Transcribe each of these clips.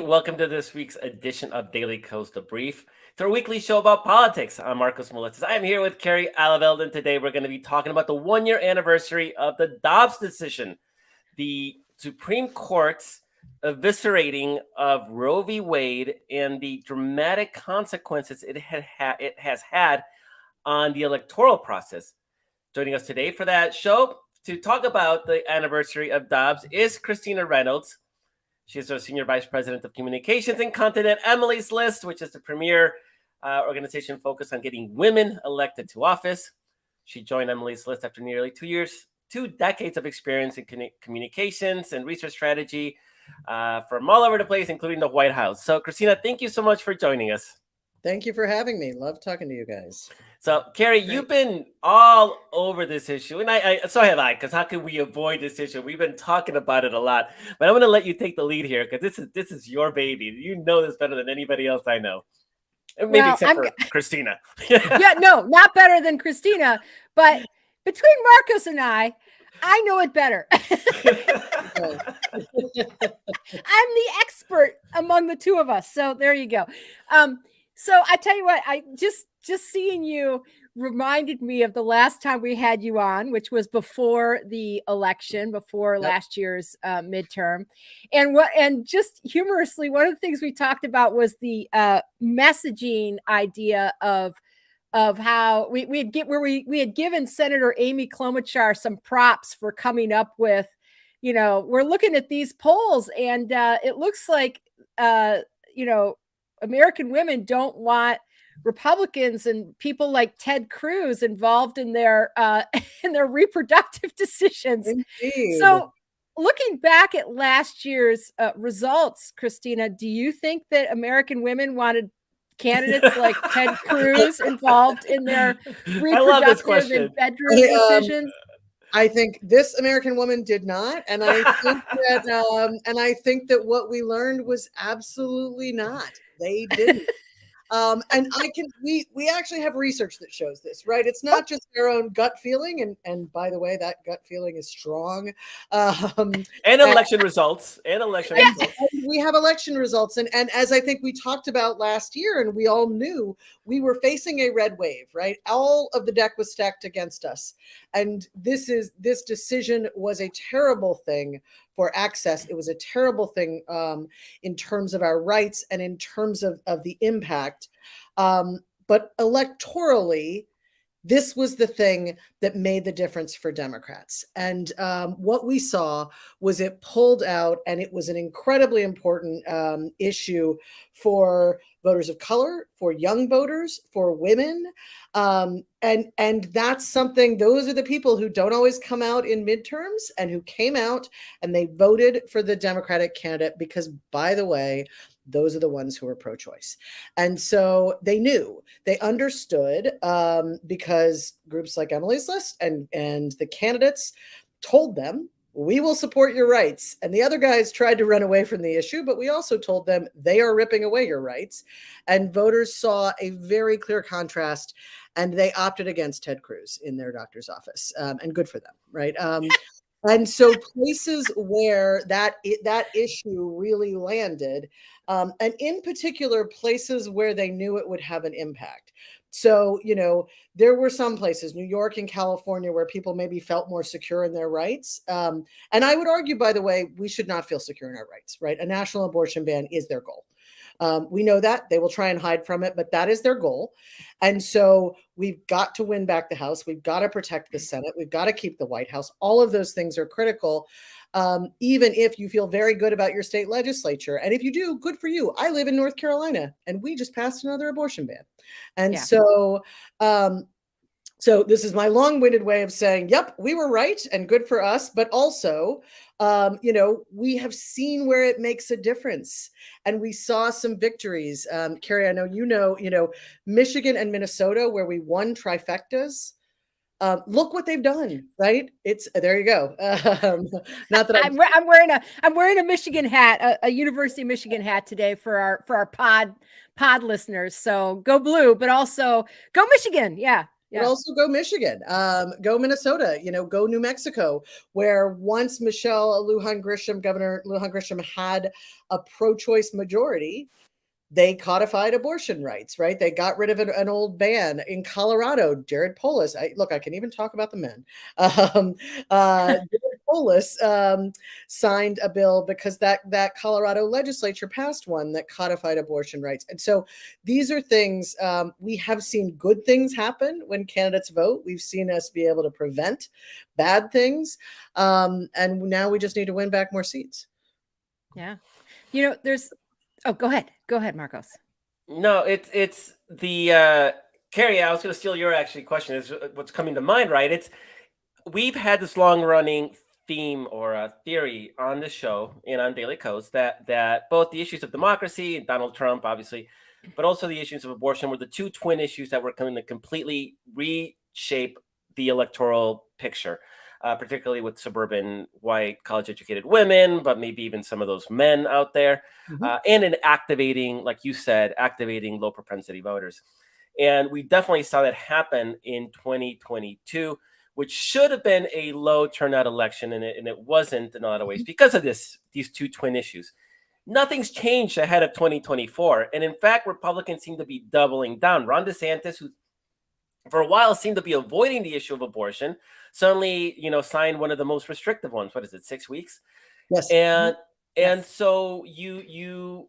Welcome to this week's edition of Daily Kos The Brief. It's our weekly show about politics. I'm Marcos Melendez. I'm here with Carrie Alaveld, and today we're going to be talking about the one-year anniversary of the Dobbs decision, the Supreme Court's eviscerating of Roe v. Wade, and the dramatic consequences it has had on the electoral process. Joining us today for that show to talk about the anniversary of Dobbs is Christina Reynolds. She is our Senior Vice President of Communications and Content at Emily's List, which is the premier organization focused on getting women elected to office. She joined Emily's List after nearly 2 decades of experience in communications and research strategy from all over the place, including the White House. So, Christina, thank you so much for joining us. Thank you for having me. Love talking to you guys. So, Carrie, you've been all over this issue, and so have I, because how can we avoid this issue? We've been talking about it a lot, but I'm going to let you take the lead here, because this is your baby. You know this better than anybody else I know. Maybe except for Christina. Yeah, no, not better than Christina, but between Marcos and I know it better. I'm the expert among the two of us, so there you go. So I tell you what, I just seeing you reminded me of the last time we had you on, which was before the election, before last year's midterm. And just humorously, one of the things we talked about was the messaging idea of how we had given Senator Amy Klobuchar some props for coming up with, we're looking at these polls and it looks like, American women don't want Republicans and people like Ted Cruz involved in their reproductive decisions. Indeed. So looking back at last year's results, Christina, do you think that American women wanted candidates like Ted Cruz involved in their reproductive and bedroom decisions? I think this American woman did not, and I think that what we learned was absolutely not. They didn't. And we actually have research that shows this, right? It's not just their own gut feeling. And by the way, that gut feeling is strong. And election results. We have election results. And as I think we talked about last year, and we all knew, we were facing a red wave, right? All of the deck was stacked against us. And this decision was a terrible thing for access. It was a terrible thing in terms of our rights and in terms of the impact. But electorally, this was the thing that made the difference for Democrats. And what we saw was it pulled out, and it was an incredibly important issue for voters of color, for young voters, for women. And that's something, those are the people who don't always come out in midterms and who came out and they voted for the Democratic candidate because, by the way, those are the ones who are pro-choice. And so they knew, they understood, because groups like Emily's List and the candidates told them, we will support your rights. And the other guys tried to run away from the issue, but we also told them they are ripping away your rights. And voters saw a very clear contrast, and they opted against Ted Cruz in their doctor's office. And good for them, right? And so places where that issue really landed, and in particular, places where they knew it would have an impact. So, there were some places, New York and California, where people maybe felt more secure in their rights. And I would argue, by the way, we should not feel secure in our rights, right? A national abortion ban is their goal. We know that they will try and hide from it, but that is their goal. And so we've got to win back the House. We've got to protect the Senate. We've got to keep the White House. All of those things are critical, even if you feel very good about your state legislature. And if you do, good for you. I live in North Carolina, and we just passed another abortion ban. And so this is my long-winded way of saying, yep, we were right and good for us. But also, we have seen where it makes a difference, and we saw some victories. Carrie, I know, Michigan and Minnesota, where we won trifectas. Look what they've done, right? There you go. Not that I'm wearing a Michigan hat, a University of Michigan hat today for our pod listeners. So go blue, but also go Michigan. Yeah. but also go Michigan, go Minnesota, go New Mexico, where once Governor Lujan Grisham had a pro-choice majority, they codified abortion rights, right? They got rid of an old ban. In Colorado, Jared Polis, I can even talk about the men. Jared Polis signed a bill because that Colorado legislature passed one that codified abortion rights. And so these are things, we have seen good things happen when candidates vote. We've seen us be able to prevent bad things. And now we just need to win back more seats. Yeah. Oh, go ahead, Marcos. No, it's the Carrie. I was going to steal your question. Is what's coming to mind, right? We've had this long running theme or a theory on the show and on Daily Kos that both the issues of democracy and Donald Trump, obviously, but also the issues of abortion were the two twin issues that were going to completely reshape the electoral picture. Particularly with suburban white college educated women, but maybe even some of those men out there, and in activating, like you said, activating low propensity voters. And we definitely saw that happen in 2022, which should have been a low turnout election, and it wasn't in a lot of ways because of these two twin issues. Nothing's changed ahead of 2024. And in fact, Republicans seem to be doubling down. Ron DeSantis, who for a while seemed to be avoiding the issue of abortion, suddenly, signed one of the most restrictive ones. What is it, 6 weeks? Yes. And so they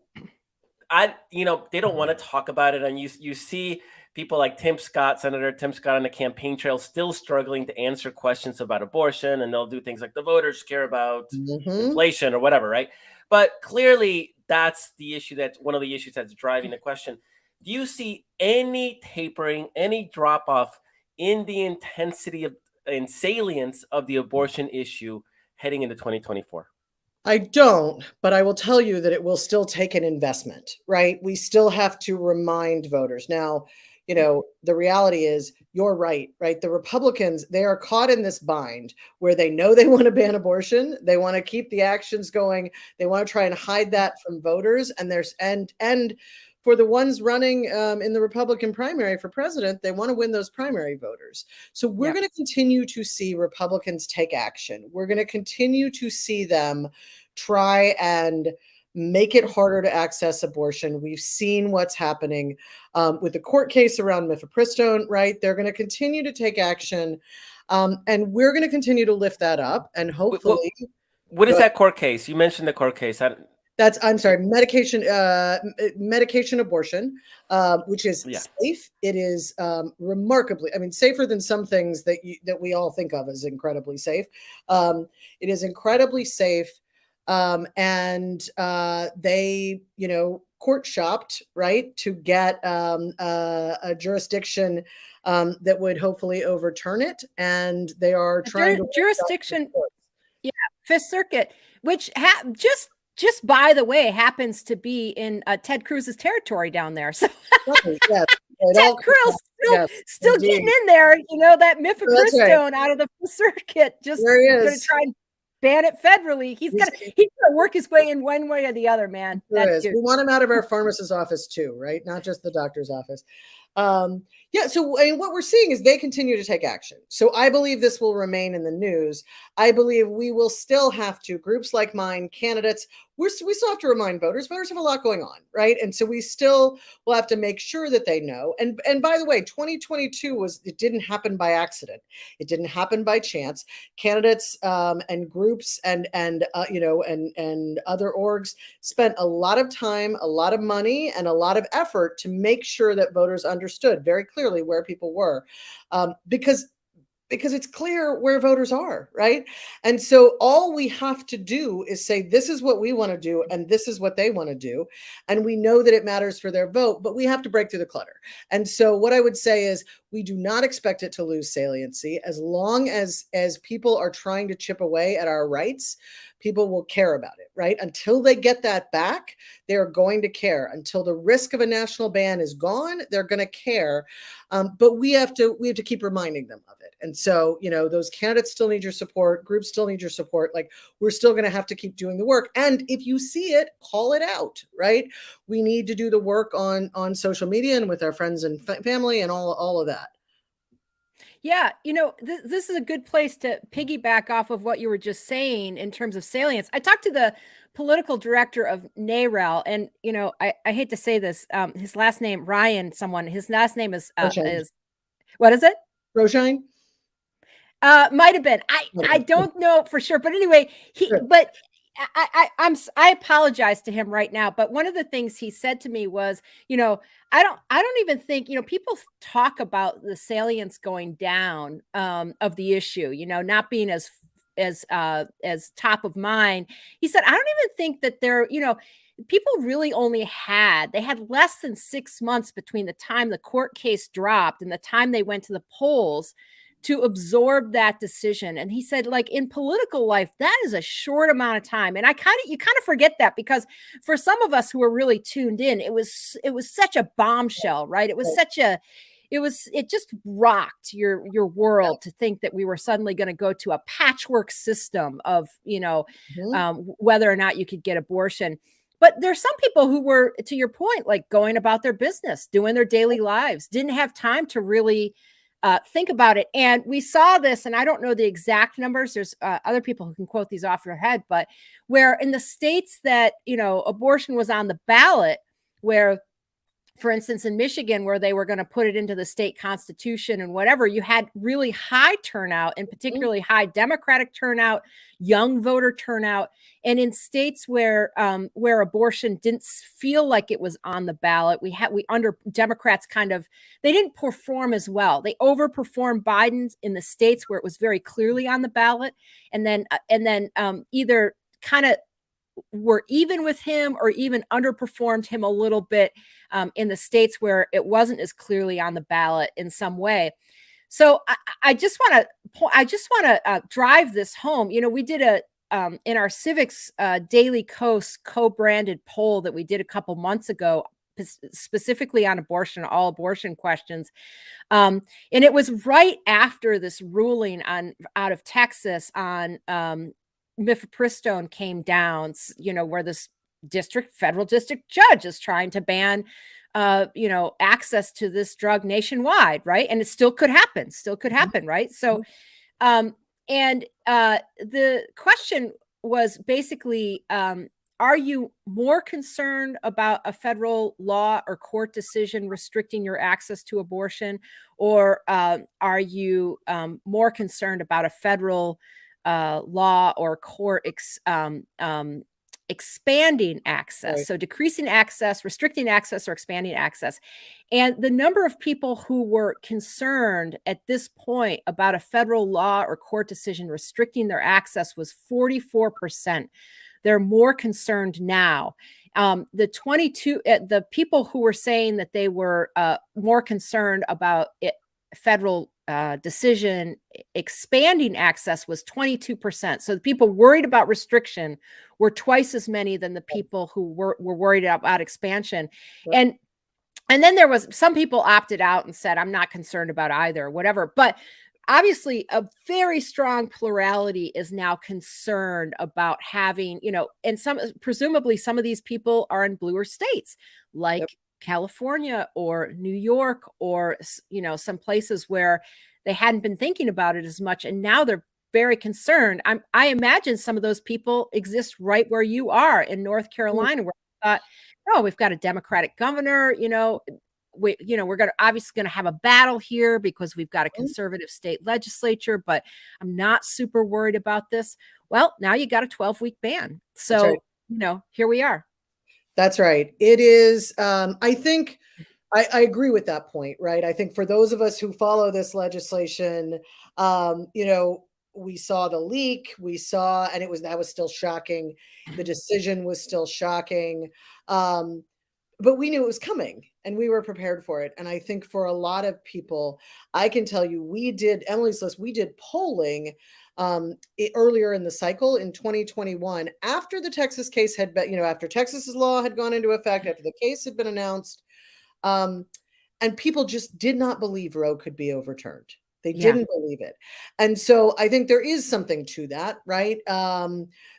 don't want to talk about it. And you see people like Senator Tim Scott on the campaign trail still struggling to answer questions about abortion. And they'll do things like the voters care about inflation or whatever, right? But clearly that's the issue, that's one of the issues that's driving the question. Do you see any tapering, any drop off in the intensity and salience of the abortion issue heading into 2024? I don't, but I will tell you that it will still take an investment, right? We still have to remind voters. Now, the reality is you're right? The Republicans, they are caught in this bind where they know they want to ban abortion. They want to keep the actions going. They want to try and hide that from voters. And for the ones running in the Republican primary for president, they want to win those primary voters. So we're going to continue to see Republicans take action. We're going to continue to see them try and make it harder to access abortion. We've seen what's happening with the court case around mifepristone, right? They're going to continue to take action, and we're going to continue to lift that up. And hopefully, what is that court case? You mentioned the court case. Medication abortion, which is safe. It is remarkably, safer than some things that we all think of as incredibly safe. It is incredibly safe. And they, court shopped, right, to get a jurisdiction that would hopefully overturn it. And they are trying to jurisdiction. Yeah, Fifth Circuit, which just by the way, happens to be in Ted Cruz's territory down there. So Ted Cruz still getting in there, that mifepristone out of the Fifth Circuit. Just going to try and ban it federally. He's gonna work his way in one way or the other, man. We want him out of our pharmacist's office too, right? Not just the doctor's office. So what we're seeing is they continue to take action. So I believe this will remain in the news. I believe we will still have to, groups like mine, candidates, we still have to remind voters. Voters have a lot going on, right? And so we still will have to make sure that they know. And by the way, 2022 it didn't happen by accident. It didn't happen by chance. Candidates and groups and other orgs spent a lot of time, a lot of money, and a lot of effort to make sure that voters understood very clearly where people were, because it's clear where voters are, right? And so all we have to do is say, this is what we want to do, and this is what they want to do. And we know that it matters for their vote, but we have to break through the clutter. And so what I would say is we do not expect it to lose saliency. As long as people are trying to chip away at our rights, people will care about it, right? Until they get that back, they're going to care. Until the risk of a national ban is gone, they're going to care. But we have to keep reminding them of it. And so, those candidates still need your support. Groups still need your support. Like, we're still going to have to keep doing the work. And if you see it, call it out, right? We need to do the work on social media and with our friends and family and all of that. Yeah, this is a good place to piggyback off of what you were just saying in terms of salience. I talked to the political director of NARAL, and I hate to say this, his last name Ryan. His last name Roshine. is what is it? Roshine? Might have been. I don't know for sure, but anyway, but I apologize to him right now. But one of the things he said to me was, I don't even think, people talk about the salience going down of the issue, not being as top of mind. He said, I don't even think that people really they had less than 6 months between the time the court case dropped and the time they went to the polls to absorb that decision. And he said, like, in political life, that is a short amount of time. And you kind of forget that, because for some of us who are really tuned in, it was such a bombshell, right? It just rocked your world to think that we were suddenly going to go to a patchwork system of, whether or not you could get abortion. But there's some people who were, to your point, like going about their business, doing their daily lives, didn't have time to really think about it. And we saw this, and I don't know the exact numbers. There's other people who can quote these off their head, but where in the states that, abortion was on the ballot, where, for instance, in Michigan, where they were going to put it into the state constitution and whatever, you had really high turnout, and particularly high Democratic turnout, young voter turnout. And in states where abortion didn't feel like it was on the ballot, Democrats they didn't perform as well. They overperformed Biden in the states where it was very clearly on the ballot, and then either kind of were even with him or even underperformed him a little bit in the states where it wasn't as clearly on the ballot in some way. So I just want to drive this home. We did in our Civics Daily Kos co-branded poll that we did a couple months ago, specifically on abortion, all abortion questions. And it was right after this ruling out of Texas on mifepristone came down, where this federal district judge is trying to ban access to this drug nationwide, right? And it still could happen, right? So and the question was basically, are you more concerned about a federal law or court decision restricting your access to abortion, or are you more concerned about a federal law or court expanding access? Right. So decreasing access, restricting access, or expanding access. And the number of people who were concerned at this point about a federal law or court decision restricting their access was 44%. They're more concerned now. The people who were saying that they were more concerned about federal decision expanding access was 22%. So the people worried about restriction were twice as many than the people who were worried about expansion. Right. And then there was some people opted out and said, I'm not concerned about either, whatever. But obviously a very strong plurality is now concerned about having, and presumably some of these people are in bluer states like California or New York, or some places where they hadn't been thinking about it as much, and now they're very concerned. I imagine some of those people exist right where you are in North Carolina, where I thought, oh, we've got a Democratic governor, we're obviously going to have a battle here because we've got a conservative state legislature, but I'm not super worried about this. Well, now you got a 12-week ban. So, right. Here we are. That's right. It is. I think I agree with that point, right? I think for those of us who follow this legislation, we saw the leak, and that was still shocking. The decision was still shocking. But we knew it was coming and we were prepared for it. And I think for a lot of people, I can tell you, Emily's List, we did polling earlier in the cycle in 2021, after the Texas case had been, after Texas's law had gone into effect, after the case had been announced, and people just did not believe Roe could be overturned. They Yeah. didn't believe it. And so I think there is something to that, right?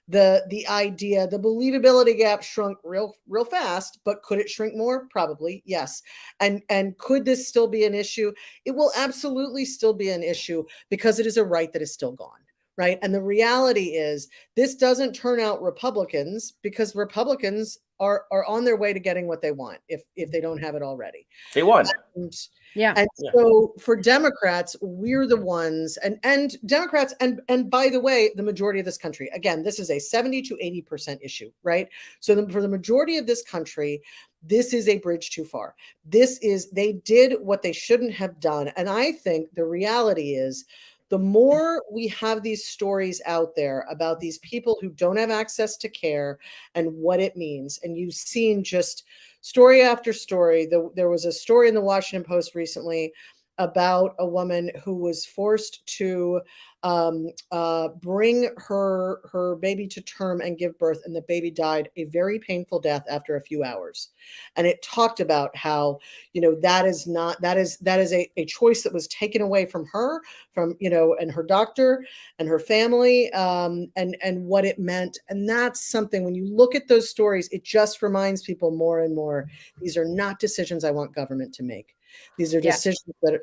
The idea, the believability gap shrunk real fast, but could it shrink more? Probably, yes. And could this still be an issue? It will absolutely still be an issue because it is a right that is still gone. Right. And the reality is this doesn't turn out Republicans, because Republicans are on their way to getting what they want if they don't have it already. They won. And, Yeah. and so for Democrats, we're the ones, and Democrats, and by the way, the majority of this country, again, this is a 70 to 80% issue, right? So for the majority of this country, this is a bridge too far. They did what they shouldn't have done. And I think the reality is, the more we have these stories out there about these people who don't have access to care and what it means, and you've seen just story after story. There was a story in the Washington Post recently about a woman who was forced to bring her baby to term and give birth, and the baby died a very painful death after a few hours. And it talked about how, that is a choice that was taken away from her, and her doctor and her family, and what it meant. And that's something, when you look at those stories, it just reminds people more and more, these are not decisions I want government to make. These are decisions that,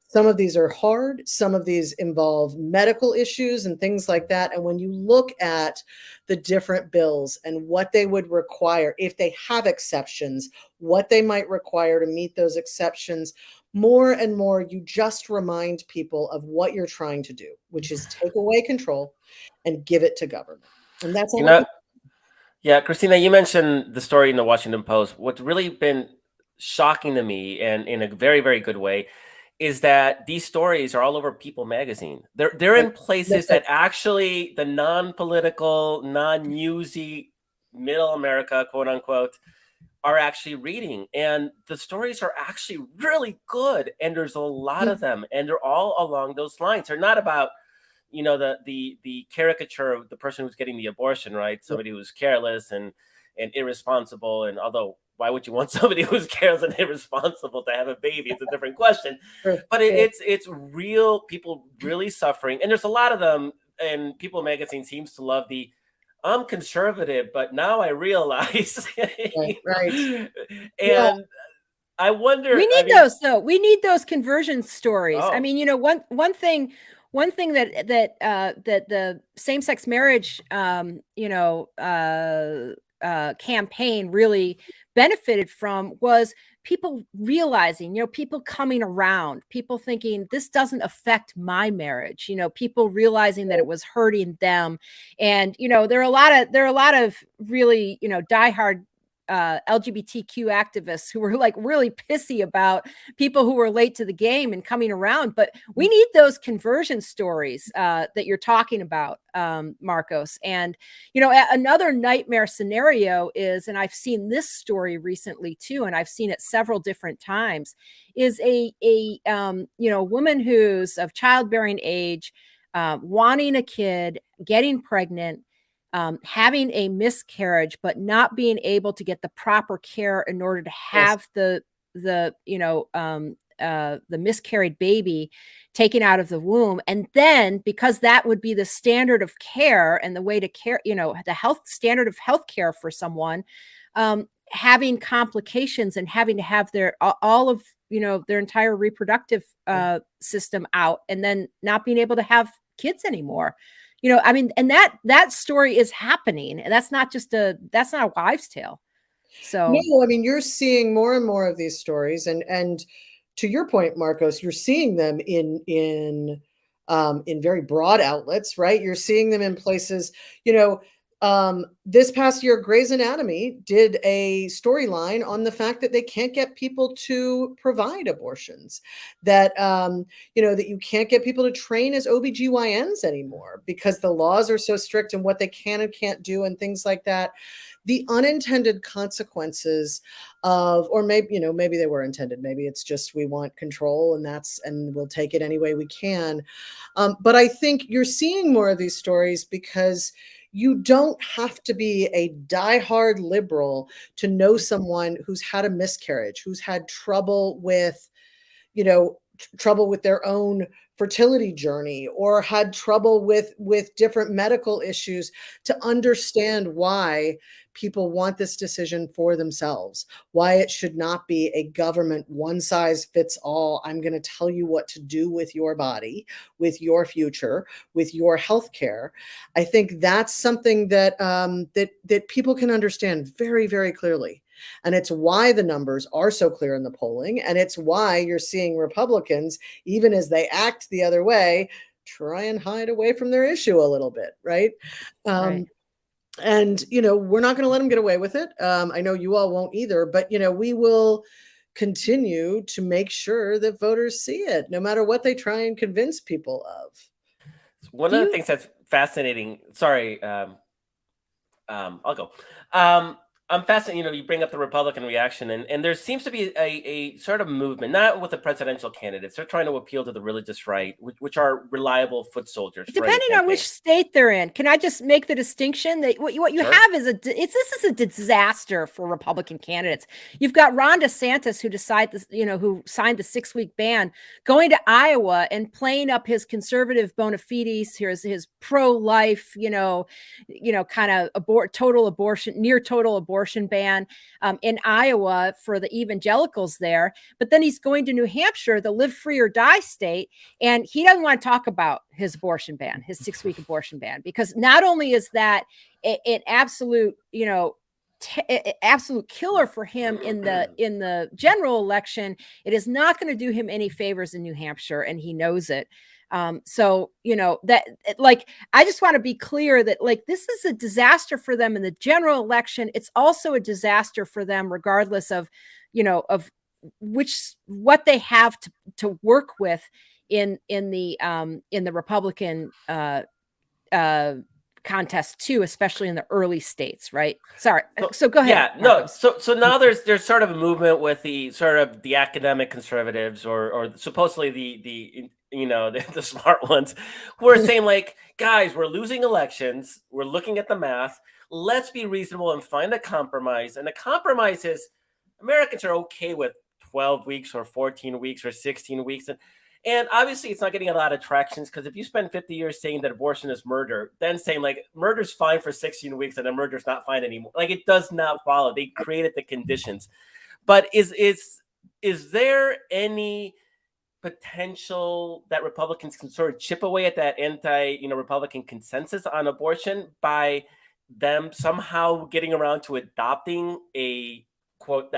some of these are hard. Some of these involve medical issues and things like that. And when you look at the different bills and what they would require, if they have exceptions, what they might require to meet those exceptions, more and more, you just remind people of what you're trying to do, which is take away control and give it to government. And that's all. Yeah, Christina, you mentioned the story in the Washington Post. What's really been shocking to me, and in a very, very good way, is that these stories are all over People magazine. They're in places that actually the non-political, non-newsy middle America, quote unquote, are actually reading. And the stories are actually really good. And there's a lot of them. And they're all along those lines. They're not about, the caricature of the person who's getting the abortion, right? Somebody who's careless and irresponsible. And although, why would you want somebody who's careless and irresponsible to have a baby? It's a different question. But it's real people really suffering, and there's a lot of them. And People magazine seems to love the I'm conservative, but now I realize. Right. And I wonder. We need those though. We need those conversion stories. I mean, one thing that the same-sex marriage campaign really benefited from was people realizing, people coming around, people thinking this doesn't affect my marriage, people realizing that it was hurting them. And there are a lot of really diehard LGBTQ activists who were like really pissy about people who were late to the game and coming around. But we need those conversion stories that you're talking about, Markos. And, another nightmare scenario is, and I've seen this story recently too, and I've seen it several different times, is a woman who's of childbearing age, wanting a kid, getting pregnant, having a miscarriage, but not being able to get the proper care in order to have the miscarried baby taken out of the womb. And then, because that would be the standard of care and the way to care, the health standard of health care for someone, having complications and having to have all of their entire reproductive system out, and then not being able to have kids anymore. I mean, and that story is happening, and that's not a wives' tale. So no, I mean, you're seeing more and more of these stories, and to your point, Markos, you're seeing them in very broad outlets, right? You're seeing them in places, this past year, Grey's Anatomy did a storyline on the fact that they can't get people to provide abortions, that, that you can't get people to train as OBGYNs anymore because the laws are so strict and what they can and can't do and things like that. The unintended consequences of, or maybe they were intended. Maybe it's just, we want control and we'll take it any way we can. But I think you're seeing more of these stories because you don't have to be a diehard liberal to know someone who's had a miscarriage, who's had trouble with, trouble with their own fertility journey or had trouble with different medical issues, to understand why people want this decision for themselves, why it should not be a government one size fits all. I'm going to tell you what to do with your body, with your future, with your health care. I think that's something that that people can understand very, very clearly. And it's why the numbers are so clear in the polling. And it's why you're seeing Republicans, even as they act the other way, try and hide away from their issue a little bit, right? Right. And, we're not going to let them get away with it. I know you all won't either, but, we will continue to make sure that voters see it, no matter what they try and convince people of. One of the things that's fascinating, sorry, I'll go. I'm fascinated. You bring up the Republican reaction, and there seems to be a sort of movement, not with the presidential candidates. They're trying to appeal to the religious right, which are reliable foot soldiers. Depending on which state they're in. Can I just make the distinction that what you have is this is a disaster for Republican candidates. You've got Ron DeSantis, who who signed the 6-week ban, going to Iowa and playing up his conservative bona fides, his pro-life, kind of near total abortion ban in Iowa for the evangelicals there. But then he's going to New Hampshire, the live free or die state, and he doesn't want to talk about his abortion ban, his 6-week abortion ban, because not only is that an absolute, absolute killer for him in the general election, it is not going to do him any favors in New Hampshire, and he knows it. So, that I just want to be clear that this is a disaster for them in the general election. It's also a disaster for them, regardless of, of what they have to work with in the Republican contest too, especially in the early states, right? Sorry. So go ahead. Yeah, no. So now there's sort of a movement with the academic conservatives or supposedly the smart ones, who are saying guys, we're losing elections. We're looking at the math. Let's be reasonable and find a compromise. And the compromise is Americans are okay with 12 weeks or 14 weeks or 16 weeks. And obviously it's not getting a lot of traction, because if you spend 50 years saying that abortion is murder, then saying murder's fine for 16 weeks and then murder's not fine anymore, it does not follow. They created the conditions. But is there any potential that Republicans can sort of chip away at that Republican consensus on abortion by them somehow getting around to adopting a quote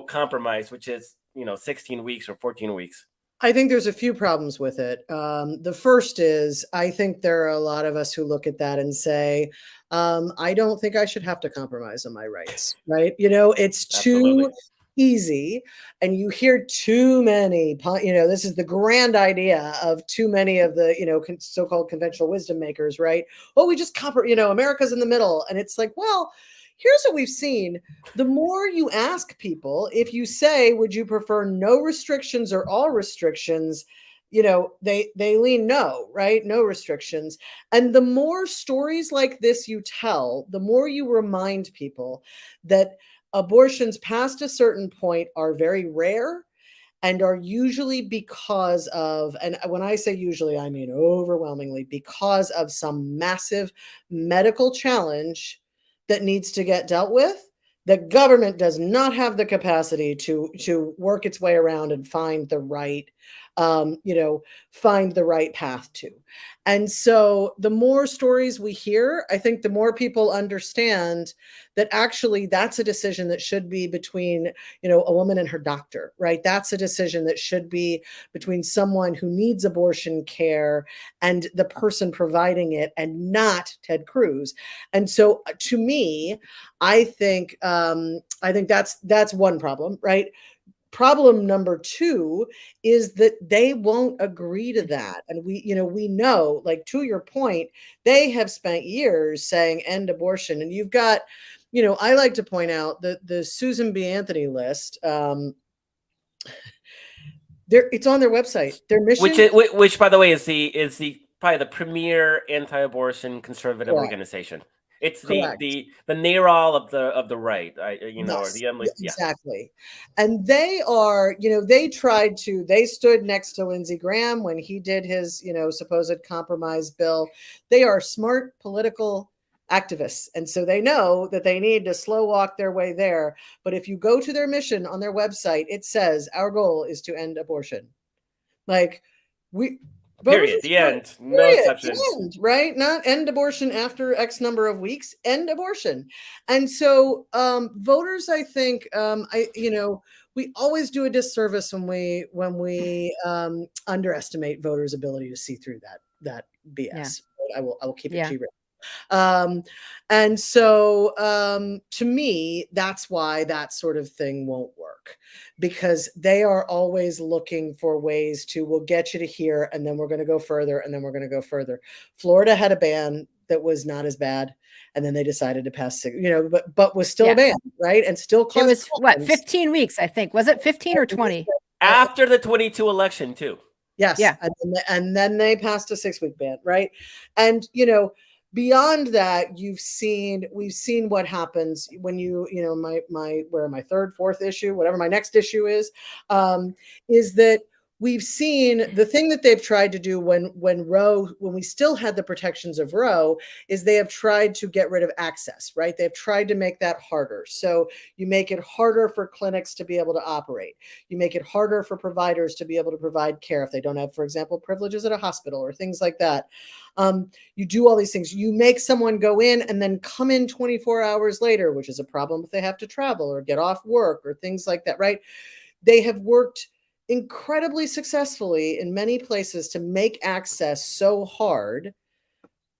compromise, which is 16 weeks or 14 weeks? I think there's a few problems with it. The first is, I think there are a lot of us who look at that and say, I don't think I should have to compromise on my rights, right? It's too easy, and you hear too many, this is the grand idea of too many of the, so-called conventional wisdom makers, right? Oh, we just America's in the middle. And it's well, here's what we've seen. The more you ask people, if you say, would you prefer no restrictions or all restrictions? They lean no, right? No restrictions. And the more stories like this you tell, the more you remind people that abortions past a certain point are very rare and are usually because of, and when I say usually, I mean overwhelmingly, because of some massive medical challenge that needs to get dealt with. The government does not have the capacity to work its way around and find the right, find the right path to. And so the more stories we hear, I think the more people understand that actually that's a decision that should be between, a woman and her doctor, right? That's a decision that should be between someone who needs abortion care and the person providing it, and not Ted Cruz. And so to me, I think that's one problem, right? Problem number two is that they won't agree to that. And we know, to your point, they have spent years saying end abortion. And you've got, I like to point out that the Susan B. Anthony list, it's on their website. Their mission, which by the way is the probably the premier anti-abortion conservative organization. It's Correct. the NARAL of the right, or Yes, the Emily. Yeah, exactly. And they are, they stood next to Lindsey Graham when he did his, supposed compromise bill. They are smart political activists. And so they know that they need to slow walk their way there. But if you go to their mission on their website, it says our goal is to end abortion. Like we voters period. are The smart. end. No Period. exceptions. End, right? Not end abortion after X number of weeks. End abortion. And so voters, I think, we always do a disservice when we underestimate voters' ability to see through that BS. I will keep it G-rated. And so to me, that's why that sort of thing won't work, because they are always looking for ways to, we'll get you to here, and then we're going to go further, and then we're going to go further. Florida had a ban that was not as bad, and then they decided to pass, but was still a ban, right? And still caused it was problems. 15 weeks, I think. Was it 15 or 20? After the 22 election, too. Yes. Yeah. And then they passed a 6-week ban, right? And beyond that, we've seen what happens when my third, fourth issue, whatever my next issue is that we've seen the thing that they've tried to do when we still had the protections of Roe, is they have tried to get rid of access, right? They've tried to make that harder. So you make it harder for clinics to be able to operate. You make it harder for providers to be able to provide care if they don't have, for example, privileges at a hospital or things like that. You do all these things. You make someone go in and then come in 24 hours later, which is a problem if they have to travel or get off work or things like that, right? They have worked incredibly successfully in many places to make access so hard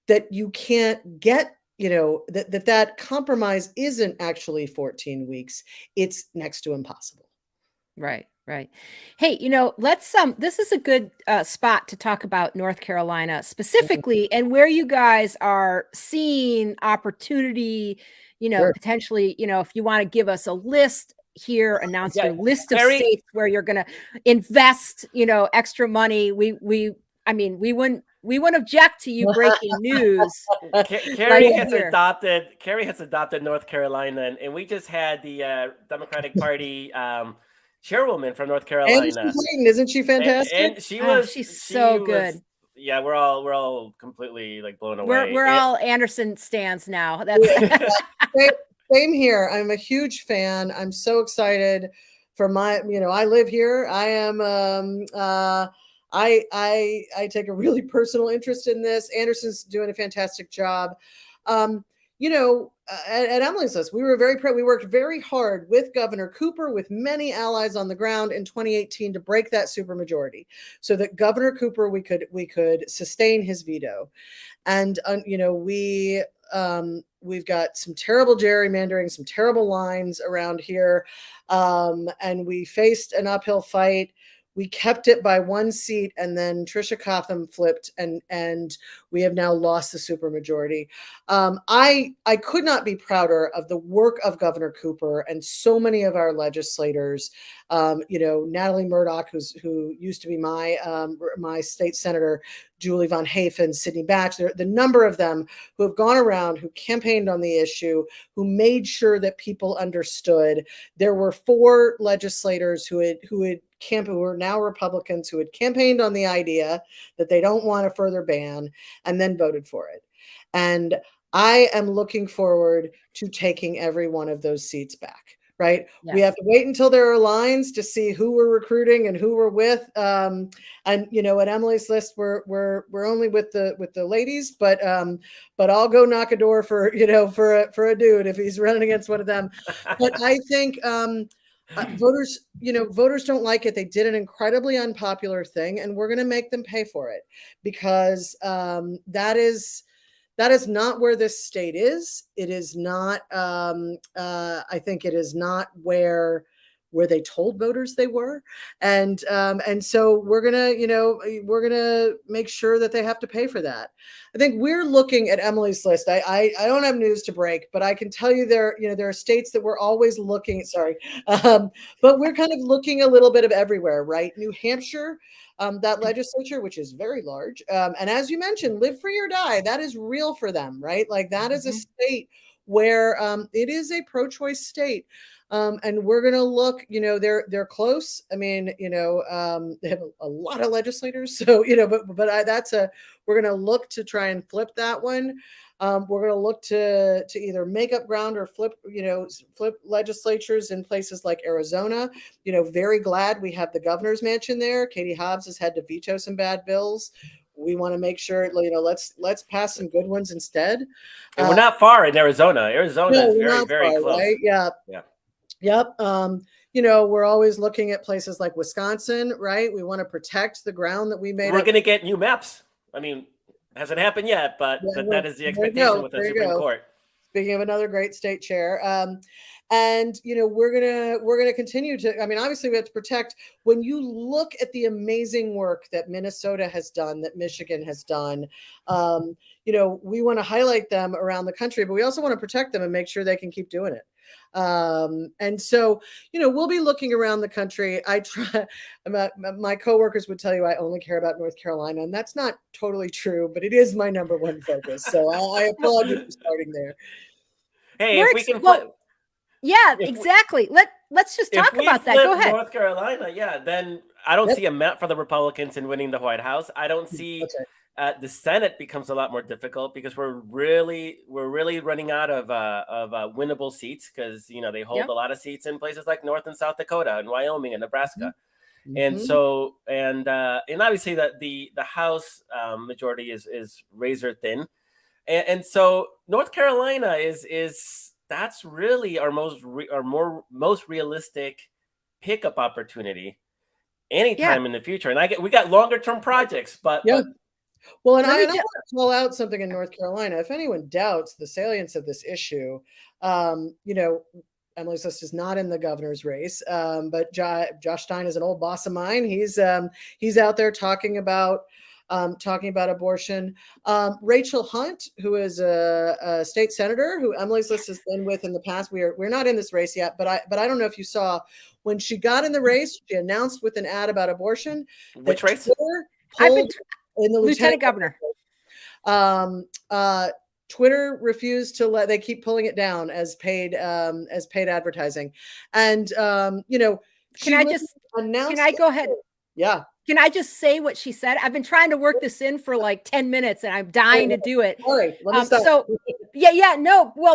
that you can't get, that compromise isn't actually 14 weeks. It's next to impossible. Right. Hey, let's this is a good spot to talk about North Carolina specifically, and where you guys are seeing opportunity, Sure. potentially, if you want to give us a list here, announce your list of Carrie- states where you're going to invest, extra money. We wouldn't object to you breaking news. Carrie has adopted North Carolina, and we just had the Democratic Party chairwoman from North Carolina. Isn't she fantastic? And she's so good. Yeah, we're all completely blown away. We're all Anderson stands now. That's same here. I'm a huge fan. I'm so excited for I live here. I am I take a really personal interest in this. Anderson's doing a fantastic job. At Emily's List, we worked very hard with Governor Cooper, with many allies on the ground in 2018 to break that supermajority, so that Governor Cooper, we could sustain his veto. And we've got some terrible gerrymandering, some terrible lines around here, and we faced an uphill fight. We kept it by 1 seat, and then Tricia Cotham flipped, and we have now lost the supermajority. I could not be prouder of the work of Governor Cooper and so many of our legislators. Natalie Murdoch, who used to be my state senator, Julie Von Hafen, Sidney Batch, the number of them who have gone around, who campaigned on the issue, who made sure that people understood. There were 4 legislators who were now Republicans, who had campaigned on the idea that they don't want a further ban, and then voted for it. And I am looking forward to taking every one of those seats back. Right. Yes. We have to wait until there are lines to see who we're recruiting and who we're with. And at Emily's List, we're only with the ladies, but I'll go knock a door for a dude if he's running against one of them. But I think voters don't like it. They did an incredibly unpopular thing, and we're going to make them pay for it, because that is not where this state is. It is not, I think it is not where where they told voters they were, and so we're gonna make sure that they have to pay for that. I think we're looking at Emily's list. I don't have news to break, but I can tell you there are states that we're always looking. Sorry, but we're kind of looking a little bit of everywhere, right? New Hampshire. That legislature, which is very large. And as you mentioned, live free or die, that is real for them, right? Like that is a state where it is a pro-choice state. And we're going to look, they're close. I mean, they have a lot of legislators. So, we're going to look to try and flip that one. We're going to look to either make up ground or flip legislatures in places like Arizona. Very glad we have the governor's mansion there. Katie Hobbs has had to veto some bad bills. We want to make sure, let's pass some good ones instead. And we're not far in Arizona. Arizona is very, very close. Right? Yeah. Yeah. Yep. We're always looking at places like Wisconsin, right? We want to protect the ground that we made. We're going to get new maps. I mean, hasn't happened yet, but that is the expectation with the Supreme Court. Speaking of another great state chair, we're gonna continue to. I mean, obviously, we have to protect. When you look at the amazing work that Minnesota has done, that Michigan has done, we want to highlight them around the country, but we also want to protect them and make sure they can keep doing it. And so, we'll be looking around the country. My coworkers would tell you I only care about North Carolina, and that's not totally true, but it is my number one focus. So I applaud you for starting there. Hey, if we can exactly. Let's just talk about that. Go ahead. North Carolina, then I don't see a map for the Republicans in winning the White House. I don't see the Senate becomes a lot more difficult because we're really running out of winnable seats because they hold a lot of seats in places like North and South Dakota and Wyoming and Nebraska. Mm-hmm. And so and obviously the House majority is razor thin. And so North Carolina is that's really our most realistic pickup opportunity anytime in the future. And we got longer term projects, but well, and I want to call out something in North Carolina. If anyone doubts the salience of this issue, Emily's list is not in the governor's race, but Josh Stein is an old boss of mine. He's out there talking about abortion. Rachel Hunt, who is a state senator who Emily's list has been with in the past. We're not in this race yet, but I don't know if you saw when she got in the race, she announced with an ad about abortion. Which race? In the lieutenant governor. Twitter refused to they keep pulling it down as paid advertising. And can I go ahead? Yeah. Can I just say what she said? I've been trying to work this in for like 10 minutes and I'm dying to do it. All right, let me stop. So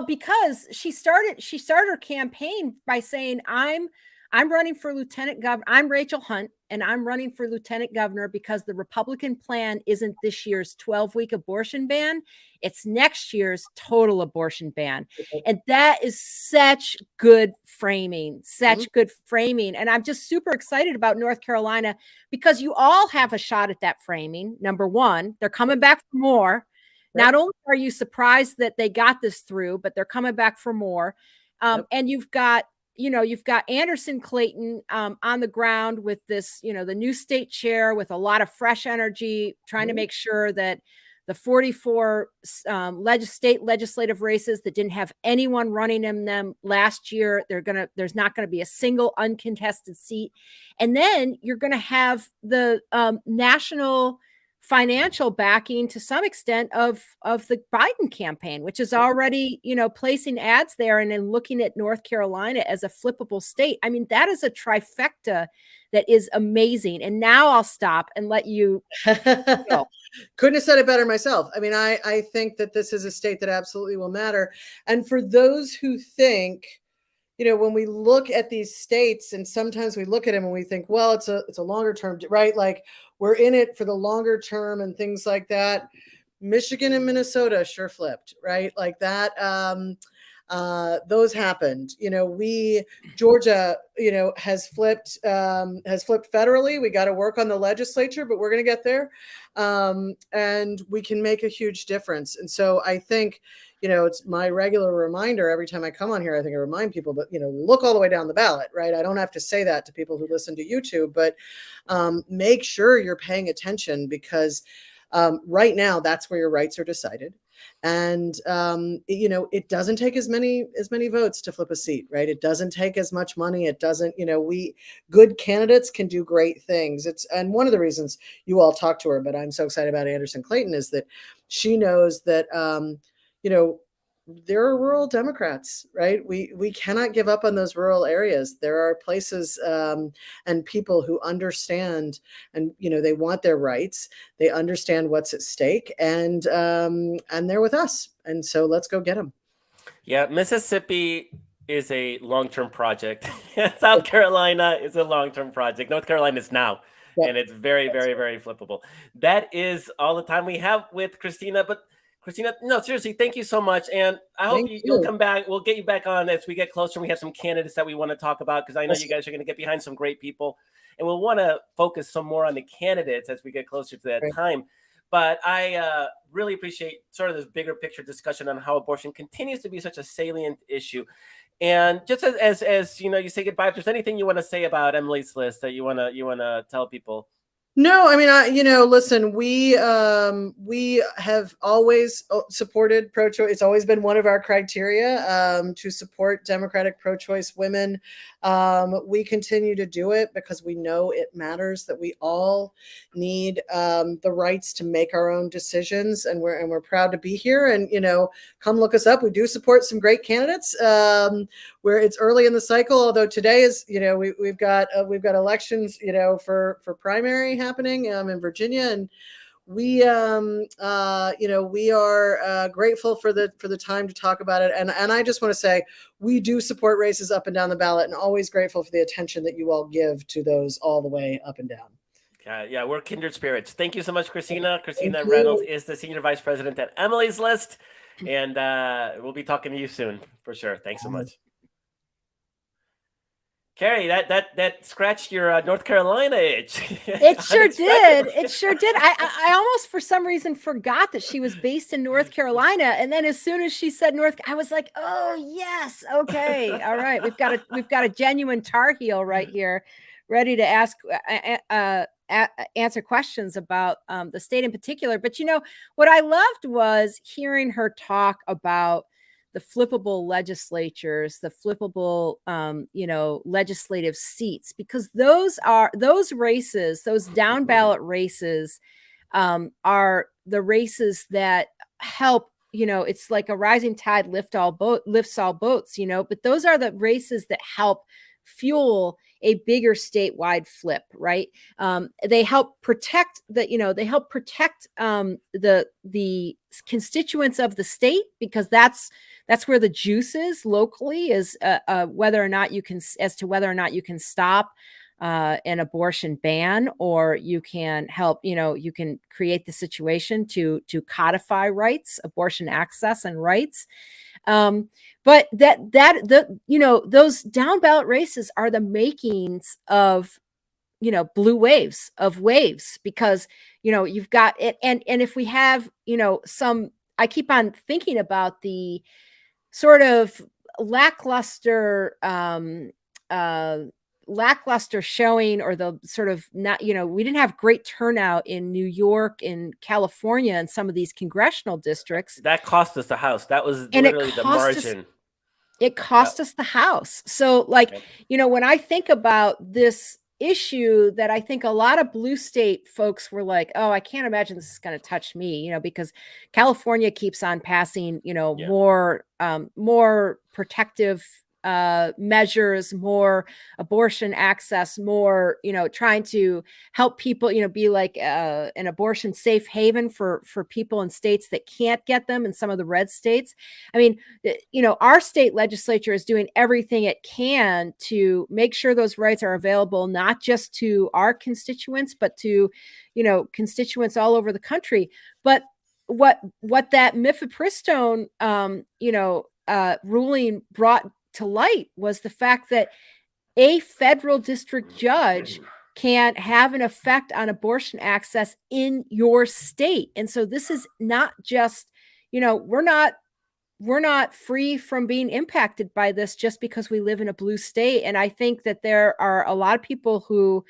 because she started her campaign by saying, I'm running for lieutenant governor. I'm Rachel Hunt, and I'm running for lieutenant governor because the Republican plan isn't this year's 12-week abortion ban. It's next year's total abortion ban. And that is such good framing, And I'm just super excited about North Carolina because you all have a shot at that framing. Number one, they're coming back for more. Not only are you surprised that they got this through, but they're coming back for more. And you've got Anderson Clayton on the ground with this, the new state chair with a lot of fresh energy, trying to make sure that the 44 state legislative races that didn't have anyone running in them last year, there's not going to be a single uncontested seat. And then you're going to have the national financial backing to some extent of the Biden campaign, which is already, placing ads there and then looking at North Carolina as a flippable state. I mean, that is a trifecta that is amazing. And now I'll stop and let you go. Couldn't have said it better myself. I mean, I think that this is a state that absolutely will matter. And for those who think, when we look at these states and sometimes we look at them and we think, well, it's a longer term, right? Like we're in it for the longer term and things like that. Michigan and Minnesota sure flipped, right? Like that. those happened. Georgia, has flipped federally. We got to work on the legislature, but we're going to get there. And we can make a huge difference. And so I think, it's my regular reminder every time I come on here. I think I remind people, but, look all the way down the ballot, right? I don't have to say that to people who listen to YouTube, but make sure you're paying attention, because right now that's where your rights are decided. And it doesn't take as many votes to flip a seat, right? It doesn't take as much money. It doesn't, good candidates can do great things. And one of the reasons you all talk to her, but I'm so excited about Anderson Clayton, is that she knows that there are rural Democrats, right? We cannot give up on those rural areas. There are places and people who understand, and they want their rights. They understand what's at stake, and they're with us. And so let's go get them. Yeah, Mississippi is a long-term project. South Carolina is a long-term project. North Carolina is now. Yep. And it's very, very, very flippable. That is all the time we have with Christina. But Christina, no, seriously, thank you so much. And I hope you'll come back. We'll get you back on as we get closer. We have some candidates that we want to talk about, because I know you guys are going to get behind some great people. And we'll want to focus some more on the candidates as we get closer to that time. But I really appreciate sort of this bigger picture discussion on how abortion continues to be such a salient issue. And just as you say goodbye, if there's anything you want to say about Emily's List that you want to tell people. No, I mean, listen, we have always supported pro-choice. It's always been one of our criteria to support democratic pro-choice women. We continue to do it because we know it matters, that we all need the rights to make our own decisions, and we're proud to be here. And come look us up. We do support some great candidates where it's early in the cycle. Although today is, we've got elections, for primary happening in Virginia, and we we are grateful for the time to talk about it. And I just want to say, we do support races up and down the ballot, and always grateful for the attention that you all give to those all the way up and down. Yeah, we're kindred spirits. Thank you so much, Christina. Christina Reynolds is the Senior Vice President at Emily's List, and we'll be talking to you soon for sure. Thanks so much. Carrie, that scratched your North Carolina itch. It sure did. It sure did. I almost, for some reason, forgot that she was based in North Carolina, and then as soon as she said I was like, oh yes, okay, all right. We've got a genuine Tar Heel right here, ready to ask answer questions about the state in particular. But what I loved was hearing her talk about the flippable legislatures, the flippable, legislative seats, because those races, those down ballot races, are the races that help. It's like a rising tide lifts all boats. But those are the races that help fuel a bigger statewide flip, right? They help protect the constituents of the state, because that's where the juice is locally, is whether or not you can stop an abortion ban, or you can help, you can create the situation to codify rights, abortion access and rights. But those down ballot races are the makings of, blue waves, because, you've got it. And if we have, I keep on thinking about the sort of lackluster showing, or the sort of not, we didn't have great turnout in New York and California and some of these congressional districts. That cost us the House. That was literally the margin. It cost us the House. So when I think about this issue, that I think a lot of blue state folks were like, oh, I can't imagine this is going to touch me, because California keeps on passing, more protective measures, more abortion access, more, trying to help people, be like an abortion safe haven for people in states that can't get them, in some of the red states. I mean, our state legislature is doing everything it can to make sure those rights are available, not just to our constituents, but to, constituents all over the country. But what that mifepristone, ruling brought to light was the fact that a federal district judge can have an effect on abortion access in your state. And so this is not just, we're not free from being impacted by this just because we live in a blue state. And I think that there are a lot of people who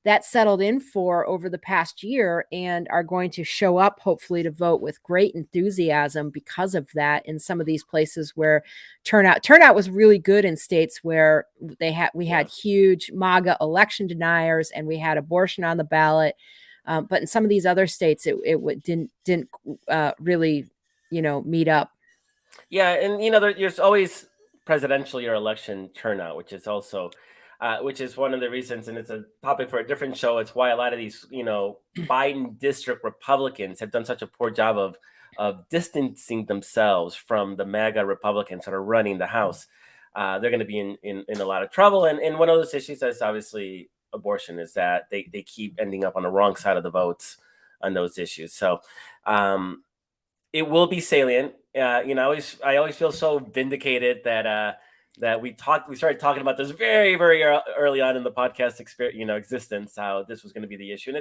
that settled in for over the past year and are going to show up hopefully to vote with great enthusiasm because of that in some of these places where turnout was really good in states where we had huge MAGA election deniers and we had abortion on the ballot. But in some of these other states, it didn't really, meet up. Yeah, and there's always presidential year election turnout, which is also, which is one of the reasons, and it's a topic for a different show. It's why a lot of these, Biden district Republicans have done such a poor job of distancing themselves from the MAGA Republicans that are running the House. They're going to be in a lot of trouble, and one of those issues is obviously abortion. Is that they keep ending up on the wrong side of the votes on those issues. So it will be salient. I always feel so vindicated that we started talking about this very, very early on in the podcast existence, how this was going to be the issue,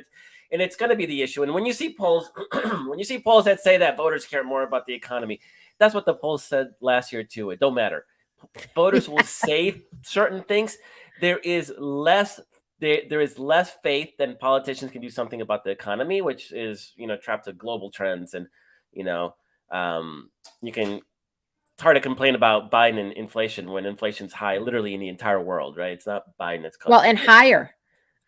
and it's going to be the issue. And when you see polls, that say that voters care more about the economy, that's what the polls said last year too. It don't matter. Voters will say certain things. There is less faith than politicians can do something about the economy, which is trapped to global trends. And it's hard to complain about Biden and inflation when inflation's high literally in the entire world, right? It's not Biden, it's well, and higher.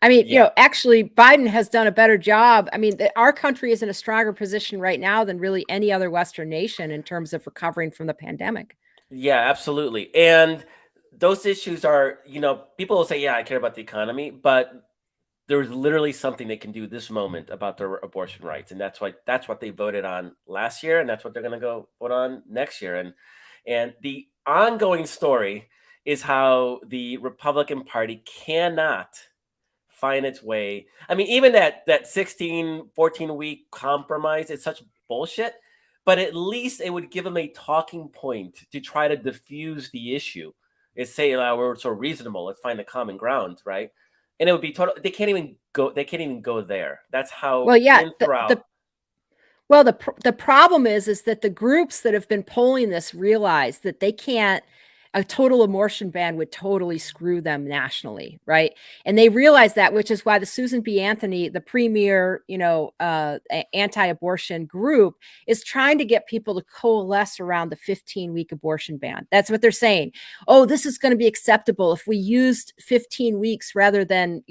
I mean, actually Biden has done a better job. I mean, our country is in a stronger position right now than really any other Western nation in terms of recovering from the pandemic. Yeah, absolutely. And those issues are, people will say, yeah, I care about the economy, but there's literally something they can do this moment about their abortion rights. And that's what they voted on last year. And that's what they're going to go vote on next year. And the ongoing story is how the Republican Party cannot find its way. I mean, even that 14 week compromise is such bullshit, but at least it would give them a talking point to try to diffuse the issue. Is say, we're so reasonable, let's find a common ground, right? And it would be total. They can't even go there. That's how. Well, yeah. The problem is that the groups that have been polling this realize that they can't. A total abortion ban would totally screw them nationally, right? And they realize that, which is why the Susan B. Anthony, the premier, anti-abortion group, is trying to get people to coalesce around the 15-week abortion ban. That's what they're saying. Oh, this is going to be acceptable if we used 15 weeks rather than,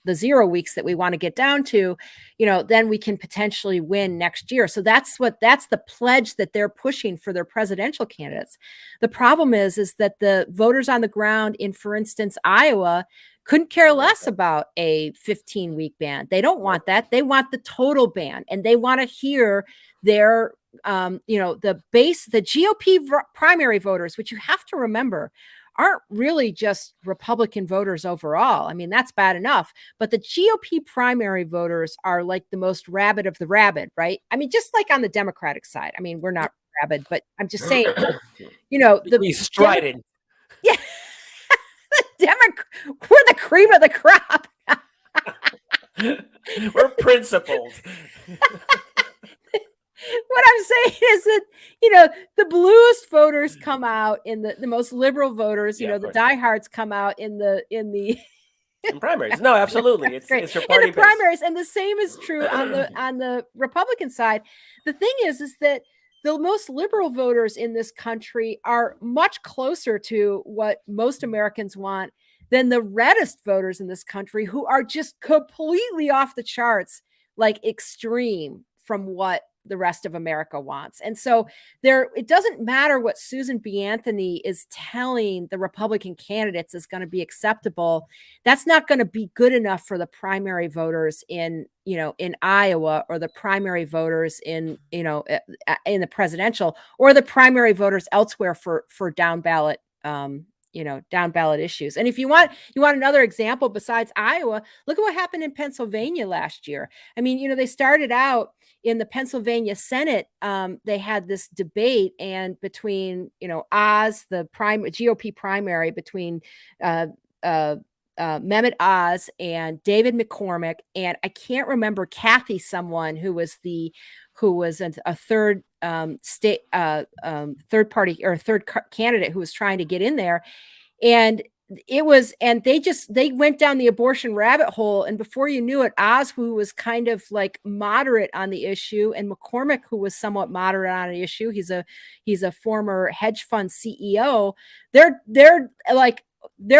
the 0 weeks that we want to get down to, then we can potentially win next year. So that's the pledge that they're pushing for their presidential candidates. The problem is that the voters on the ground in, for instance, Iowa couldn't care less about a 15-week ban. They don't want that. They want the total ban, and they want to hear their, the GOP primary voters, which you have to remember aren't really just Republican voters overall. I mean, that's bad enough. But the GOP primary voters are like the most rabid of the rabid, right? I mean, just like on the Democratic side. I mean, we're not rabid, but I'm just saying, the strident. Yeah. We're the cream of the crop. We're principled. What I'm saying is that, the bluest voters come out in the most liberal voters, the diehards come out in the primaries. No, absolutely. It's your party in the primaries. And the same is true on the Republican side. The thing is that the most liberal voters in this country are much closer to what most Americans want than the reddest voters in this country, who are just completely off the charts, like extreme from what the rest of America wants. And so it doesn't matter what Susan B. Anthony is telling the Republican candidates is going to be acceptable. That's not going to be good enough for the primary voters in Iowa, or the primary voters in the presidential, or the primary voters elsewhere for down ballot down ballot issues. And if you want another example besides Iowa, look at what happened in Pennsylvania last year. I mean, they started out in the Pennsylvania Senate, they had this debate and between, Oz, the GOP primary between Mehmet Oz and David McCormick, and I can't remember Kathy, someone who was a third third party or third candidate who was trying to get in there, and they went down the abortion rabbit hole, and before you knew it, Oz, who was kind of like moderate on the issue, and McCormick, who was somewhat moderate on the issue, he's a former hedge fund CEO. They're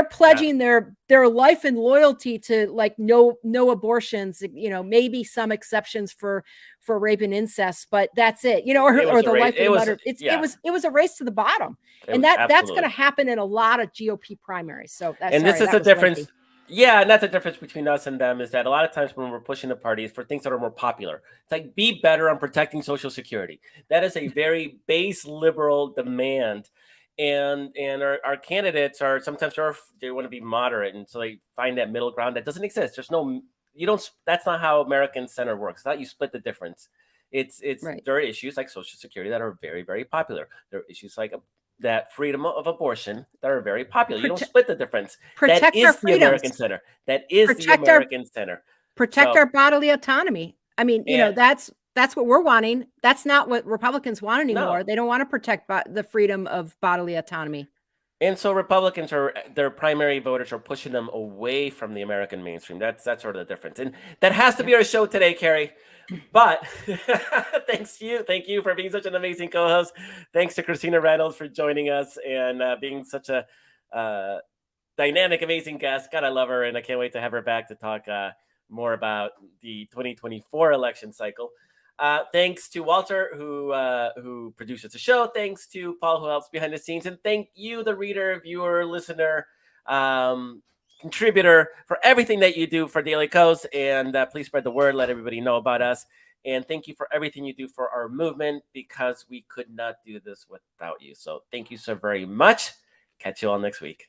pledging their life and loyalty to like no abortions, maybe some exceptions for rape and incest, but that's it, or the life of the mother. It was a race to the bottom, and that's going to happen in a lot of GOP primaries. So this is the difference. Lengthy. Yeah, and that's the difference between us and them, is that a lot of times when we're pushing the parties for things that are more popular, it's like, be better on protecting Social Security. That is a very base liberal demand. And our candidates are sometimes they want to be moderate, and so they find that middle ground that doesn't exist. That's not how American center works. It's not you split the difference. It's right. There are issues like Social Security that are very, very popular. There are issues like that freedom of abortion that are very popular. You don't split the difference. That is the American center. That is the American center. Protect our bodily autonomy. I mean, that's what we're wanting. That's not what Republicans want anymore. No. They don't want to protect the freedom of bodily autonomy. And so Republicans their primary voters are pushing them away from the American mainstream. That's sort of the difference. And that has to be our show today, Carrie. But thank you for being such an amazing co-host. Thanks to Christina Reynolds for joining us and being such a dynamic, amazing guest. God, I love her, and I can't wait to have her back to talk more about the 2024 election cycle. Thanks to Walter, who produces the show. Thanks to Paul, who helps behind the scenes. And thank you, the reader, viewer, listener, contributor, for everything that you do for Daily Kos. And please spread the word. Let everybody know about us. And thank you for everything you do for our movement, because we could not do this without you. So thank you so very much. Catch you all next week.